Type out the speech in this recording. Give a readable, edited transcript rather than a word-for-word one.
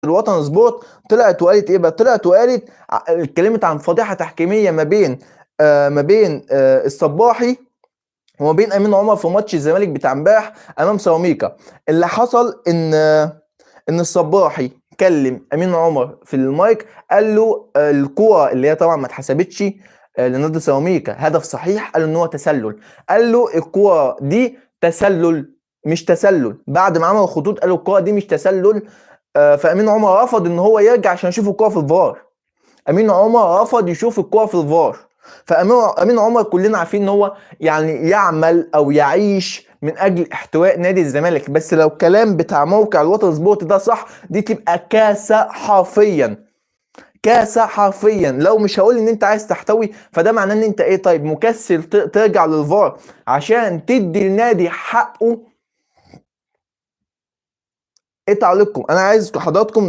الوطن سبورت طلعت وقالت ايه بقى؟ طلعت وقالت اتكلمت عن فضيحه تحكيميه ما بين الصباحي وما بين امين عمر في ماتش الزمالك بتاع امبارح امام سيراميكا. اللي حصل ان الصباحي كلم امين عمر في المايك، قال له الكوره اللي هي طبعا ما اتحسبتش لنادي سيراميكا هدف صحيح، قال له ان هو تسلل، قال له الكوره دي تسلل مش تسلل. بعد ما عمل الخطوط قال له الكوره دي مش تسلل. فامين عمر رفض ان هو يرجع عشان يشوف الكوره في الفار. امين عمر رفض يشوف الكوره في الفار. فامين عمر كلنا عارفين ان هو يعني يعمل او يعيش من اجل احتواء نادي الزمالك. بس لو الكلام بتاع موقع الوطن سبورت ده صح، دي تبقى كاسه حرفيا، كاسه حرفيا. لو مش هقول ان انت عايز تحتوي، فده معناه ان انت ايه؟ طيب مكسل ترجع للفار عشان تدي النادي حقه. ايه تعليقكم؟ انا عايز حضراتكم